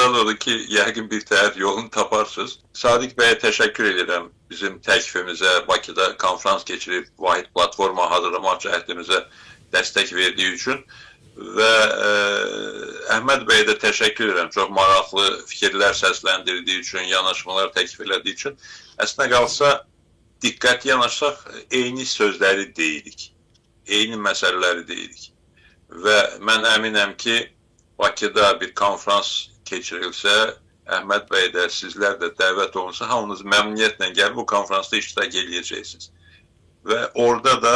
Məqsəd odur ki, yəqin bir təhər yolunu taparsınız. Sadiq bəyə təşəkkür edirəm bizim təklifimizə, Bakıda konferans keçirib vahid platforma hazırlamaq cəhdimizə dəstək verdiyi üçün və Əhməd bəyə də təşəkkür edirəm. Çox maraqlı fikirlər səsləndirdiyi üçün, yanaşmalar təklif elədiyi üçün. Əslində qalsa, diqqətli yanaşsaq, eyni sözləri deyirik, eyni məsələləri deyirik. Və mən əminəm ki, Bakıda bir konferans keçirilsə, Əhməd bəy də, sizlər də dəvət olunsa, hamınız məmnuniyyətlə gəlib bu konferansda iştirak edəcəksiniz. Və orada da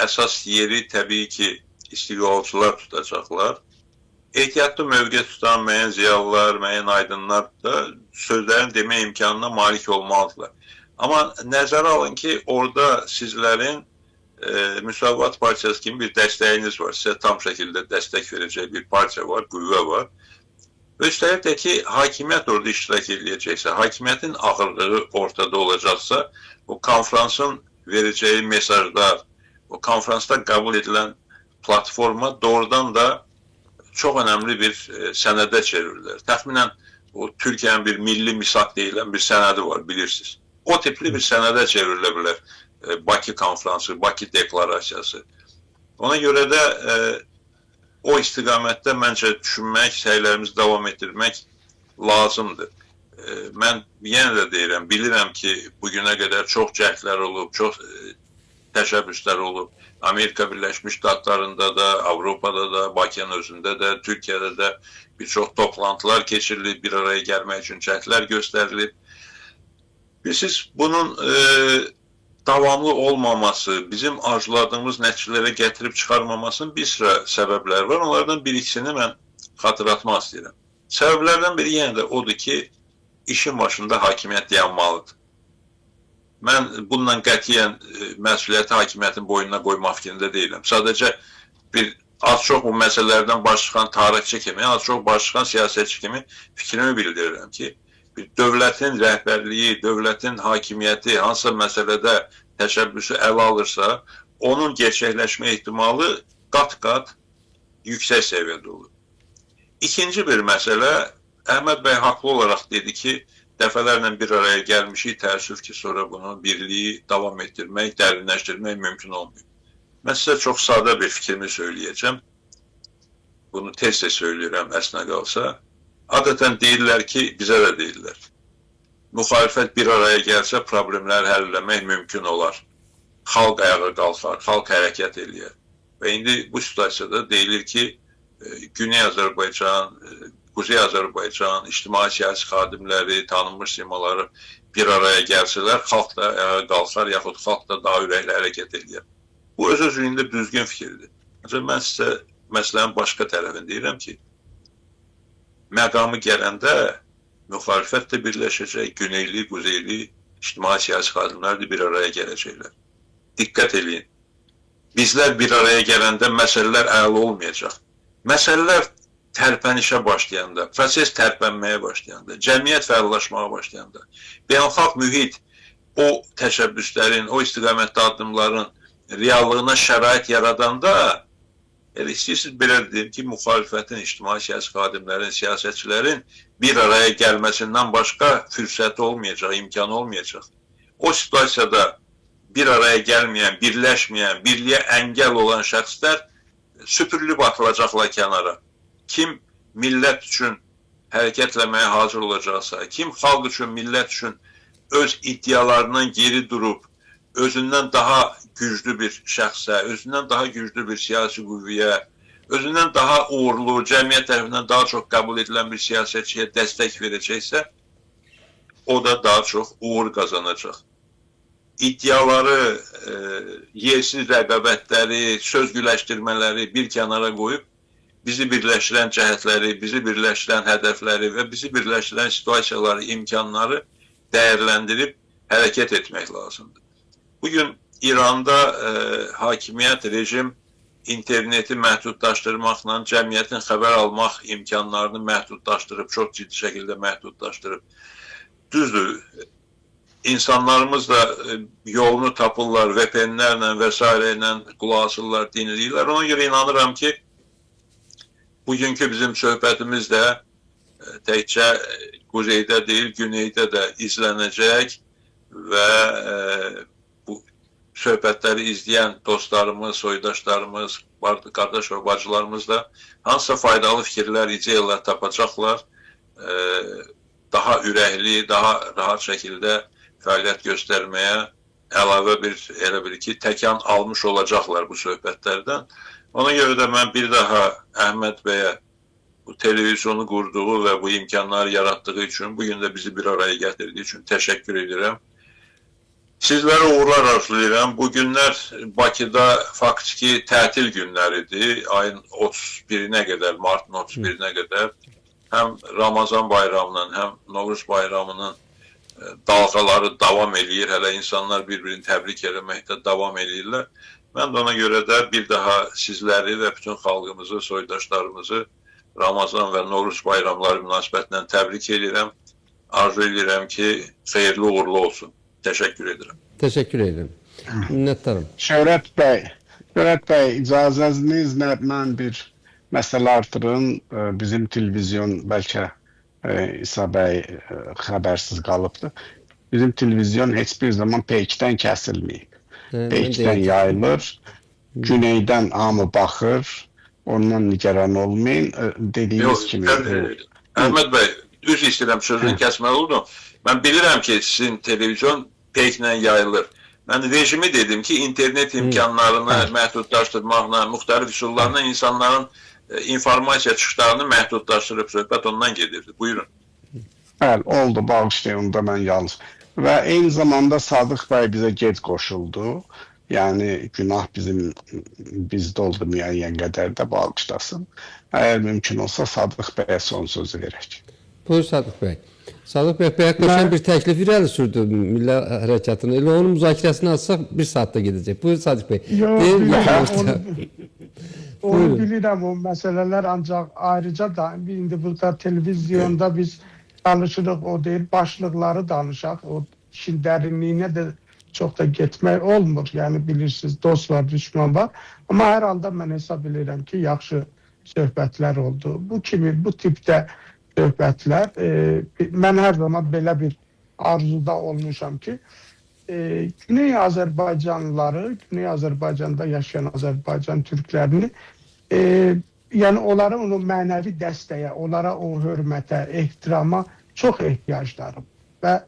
əsas yeri təbii ki, istiqlalçılar tutacaqlar. Ehtiyatlı mövqe tutan müəyyən ziyalılar, müəyyən aydınlar da sözlərin demək imkanına malik olmalıdırlar. Amma nəzərə alın ki, orada sizlərin Müsavat Partiyası kimi bir dəstəyiniz var. Sizə tam şəkildə dəstək verəcək bir partiya var, qüvvə var. Üstəlik də ki, hakimiyyət orada iştirak edəcəksə, hakimiyyətin ağırlığı ortada olacaqsa, o konferansın verəcəyi mesajlar, o konferansda qəbul edilən platforma doğrudan da çox önəmli bir sənədə çevrilir. Təxminən o Türkiyənin bir milli misak deyilən bir sənədi var, bilirsiniz. O tipli bir sənədə çevrilə bilər. Bakı konferansı, Bakı deklarasiyası. Ona görə də o istiqamətdə məncə düşünmək, səylərimizi davam etdirmək lazımdır. Mən yenə də deyirəm, bilirəm ki, bugünə qədər çox cəhdlər olub, çox təşəbbüslər olub. Amerika Birləşmiş Ştatlarında da, Avropada da, Bakının özündə də, Türkiyədə də bir çox toplantılar keçirilib, bir araya gəlmək üçün cəhdlər göstərilib. Siz bunun davamlı olmaması, bizim arzuladığımız nəticələrə gətirib çıxarmamasının bir sıra səbəbləri var. Onlardan bir ikisini mən xatırlatmaq istəyirəm. Səbəblərdən biri yenə də odur ki, işin başında hakimiyyət dayanmalıdır. Mən bununla qətiyyən məsuliyyəti hakimiyyətin boynuna qoymaq fikrində deyiləm. Sadəcə bir az-çox bu məsələlərdən baş çıxan tarixçi kimi, az-çox baş çıxan siyasətçi kimi fikrimi bildirirəm ki, dövlətin rəhbərliyi, dövlətin hakimiyyəti hansısa məsələdə təşəbbüsü ələ alırsa, onun gerçəkləşmə ehtimalı qat-qat yüksək səviyyədə olur. İkinci bir məsələ, Əhməd bəy haqlı olaraq dedi ki, dəfələrlə bir araya gəlmişik, təəssüf ki, sonra bunu birliyi davam etdirmək, dərinləşdirmək mümkün olmuyor. Mən sizə çox sadə bir fikrimi söyləyəcəm. Bunu tez-tez söyləyirəm, əslində qalsa. Adətən deyirlər ki, bizə də deyirlər. Müxalifət bir araya gəlsə, problemləri həll eləmək mümkün olar. Xalq ayağa qalxar, xalq hərəkət eləyər. Və indi bu situasiyada deyilir ki, Güney Azərbaycan, Quzey Azərbaycan, ictimai siyasi xadimləri, tanınmış simaları bir araya gəlsələr, xalq da ayağa qalxar, yaxud xalq da daha ürəkli hərəkət eləyər. Bu öz-özlüyündə düzgün fikirdir. Mən sizə məsələnin başqa tərəfini deyirəm ki, məqamı gələndə müxalifət də birləşəcək, güneyli, quzeyli, ictimai siyasi xadimlər də bir araya gələcəklər. Diqqət eləyin. Bizlər bir araya gələndə məsələlər əla olmayacaq. Məsələlər tərpənişə başlayanda, proses tərpənməyə başlayanda, cəmiyyət fəallaşmağa başlayanda, beynəlxalq mühit o təşəbbüslərin, o istiqamətdə addımların reallığına şərait yaradanda istəyirsiniz belə deyim ki, müxalifətin, ictimai siyasi xadimlərin, siyasətçilərin bir araya gəlməsindən başqa fürsəti olmayacaq, imkanı olmayacaq. O situasiyada bir araya gəlməyən, birləşməyən, birliyə əngəl olan şəxslər süpürülüb atılacaqlar kənara. Kim millət üçün hərəkətləməyə hazır olacaqsa, kim xalq üçün, millət üçün öz iddialarından geri durub, özündən daha güclü bir şəxsə, özündən daha güclü bir siyasi qüvvəyə, özündən daha uğurlu, cəmiyyət tərəfindən daha çox qəbul edilən bir siyasətçiyə dəstək verəcəksə, o da daha çox uğur qazanacaq. İddiaları, yersiz rəqabətləri, söz güləşdirmələri bir kənara qoyub, bizi birləşdirən cəhətləri, bizi birləşdirən hədəfləri və bizi birləşdirən situasiyaları, imkanları dəyərləndirib hərəkət etmək lazımdır. Bugün İranda hakimiyyət, rejim interneti məhdudlaşdırmaqla cəmiyyətin xəbər almaq imkanlarını məhdudlaşdırıb, çox ciddi şəkildə məhdudlaşdırıb. Düzdür, insanlarımız da yolunu tapırlar, VPN-lərlə və s. ilə qulaq asırlar, dinləyirlər. Ona görə inanıram ki, bugünkü bizim söhbətimiz də təkcə quzeydə deyil, güneydə də izlənəcək və bu söhbətləri izləyən dostlarımız, soydaşlarımız, qardaş və bacılarımız da hansısa faydalı fikirlər, ideyalar tapacaqlar. Daha ürəkli, daha rahat şəkildə fəaliyyət göstərməyə əlavə elə bir ki, təkan almış olacaqlar bu söhbətlərdən. Ona görə də mən bir daha Əhməd bəyə bu televizyonu qurduğu və bu imkanları yaratdığı üçün, bugün də bizi bir araya gətirdiyi üçün təşəkkür edirəm. Sizlərə uğurlar arzulayıram. Bu günlər Bakıda faktiki tətil günləridir. Ayın 31-nə qədər, martın 31-nə qədər həm Ramazan bayramının, həm Novruz bayramının dalğaları davam eləyir. Hələ insanlar bir-birini təbrik eləməkdə davam eləyirlər. Mən də ona görə də bir daha sizləri və bütün xalqımızı, soydaşlarımızı Ramazan və Novruz bayramları münasibətindən təbrik edirəm. Arzu edirəm ki, xeyirli uğurlu olsun. Təşəkkür edirəm. Təşəkkür edirəm. Minnətdarım. Şöhrət bəy, icazənizlə mən bir məsələ artırım. Bizim televizyon bəlkə İsa bəy xəbərsiz qalıbdır. Bizim televizyon heç bir zaman peykdən kəsilməyib. Peykdən yayılır, güneydən hamı baxır, ondan nigaran olmayın. Dediyiniz kimi. Əhməd bəy, düz istəyirəm, sözünü kəsməli oldum. Mən bilirəm ki, sizin televizyon peyklə yayılır. Mən rejimi dedim ki, internet imkanlarını məhdudlaşdırmaqla, müxtəlif üsullarla insanların informasiya çıxışlarını məhdudlaşdırıb söhbət ondan gedirdi. Buyurun. Bəli, oldu, bağışlayın, onda mən yalnız. Və eyni zamanda Sadıq bəy bizə gec qoşuldu. Yəni, günah bizdə oldu müəyyən qədər də bağışlasın. Əgər mümkün olsa Sadıq bəyə son sözü verək. Buyur Sadıq bəy. Sadıq bəy, qəşəng bir təklif irəli sürdü Milli Hərəkatına. Elə onun müzakirəsini alsaq bir saatda gedəcək. Buyur Sadıq bəy. Onu bilirəm, o məsələlər ancaq ayrıca da indi burada televizyonda biz danışırıq, o deyil, başlıqları danışaq, o işin dərinliyinə də çox da getmək olmur. Yəni bilirsiniz, dost var, düşman var. Amma hər halda mən hesab edirəm ki, yaxşı söhbətlər oldu. Bu tipdə söhbətlər, mən hər zaman belə bir arzuda olmuşam ki, Güney Azərbaycanlıları, Güney Azərbaycanda yaşayan Azərbaycan türklərini, yəni onlara o mənəvi dəstəyə, onlara o hörmətə, ehtirama çox ehtiyacları. Və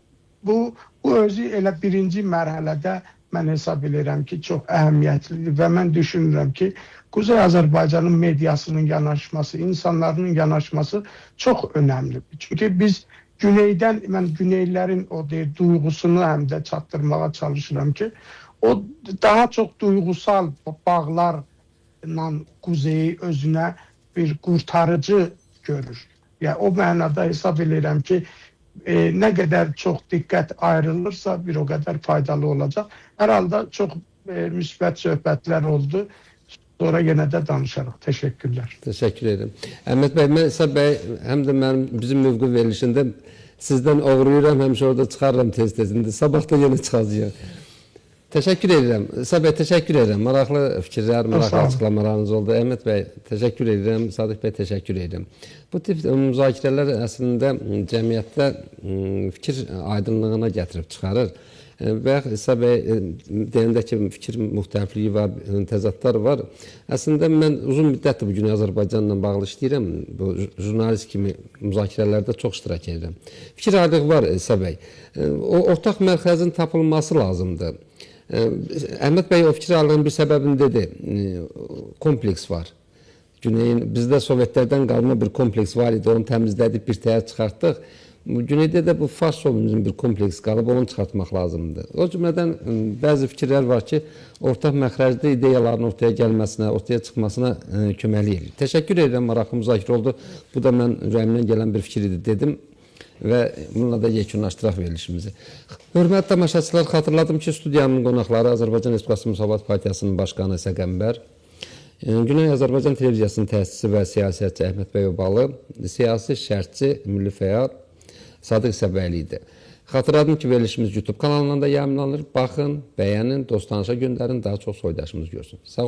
bu özü elə birinci mərhələdə mən hesab edirəm ki, çox əhəmiyyətlidir və mən düşünürəm ki, Kuzey Azərbaycanın mediasının yanaşması, insanların yanaşması çox önəmlidir. Çünki biz güneydən, mən güneylərin o duyğusunu həm də çatdırmağa çalışıram ki, o daha çox duygusal bağlarla Kuzeyi özünə bir qurtarıcı görür. Yəni, o mənada hesab edirəm ki, nə qədər çox diqqət ayrılırsa, bir o qədər faydalı olacaq. Hər halda çox müsbət söhbətlər oldu. Sonra yenə də danışarıq. Təşəkkürlər. Təşəkkür edirəm. Əhməd bəy, mən İsa bəy, həm də bizim mövqü verilişində sizdən oğruyuram, həmişə orada çıxarıram tez-tez. Sabah da yenə çıxacaq. Təşəkkür edirəm. İsa bəy, təşəkkür edirəm. Maraqlı fikirlər, maraqlı açıqlamalarınız oldu. Əhməd bəy, təşəkkür edirəm. Sadıq bəy, təşəkkür edirəm. Bu tip müzakirələr əslində cəmiyyətdə fikir aydınlığına gətirib çıxarır. Və İsa bəy deyəndə ki, fikir müxtəlifliyi var, təzadlar var. Əslində mən uzun müddətdir bu Güney Azərbaycanla bağlı işləyirəm. Bu jurnalist kimi müzakirələrdə çox iştirak edirəm. Fikir ayrılığı var İsa bəy. O ortaq mərkəzin tapılması lazımdır. Əhməd bəy o fikir ayrılığının bir səbəbini dedi. Kompleks var. Güneyin bizdə Sovetlərdən qalma bir kompleks var idi. Onu təmizlədik, bir təhər çıxartdıq. Güneydə də bu fars olumuzun bir kompleks qalıb, onu çıxartmaq lazımdır. O cümlədən bəzi fikirlər var ki, ortaq məxrəcdə ideyaların ortaya gəlməsinə, ortaya çıxmasına köməli edir. Təşəkkür edirəm, maraqlı müzakirə oldu. Bu da mən ürəyimdən gələn bir fikir idi dedim və bununla da yekunlaşdıraq verilişimizi. Hörmətli tamaşaçılar, xatırladım ki, studiyanın qonaqları Azərbaycan Respublikası Müsavat Partiyasının başqanı İsa Qəmbər, Güney Azərbaycan Televiziyasının təsisçisi və siyasətçi Əhməd bəy Obalı, siyasi şərhçi, milli fəal Sadıq İsa bəyli idi. Xatırladım ki, verilişimiz YouTube kanalından da yayımlanır. Baxın, bəyənin, dost tanışa göndərin, daha çox soydaşımız görsün. Sağ olun.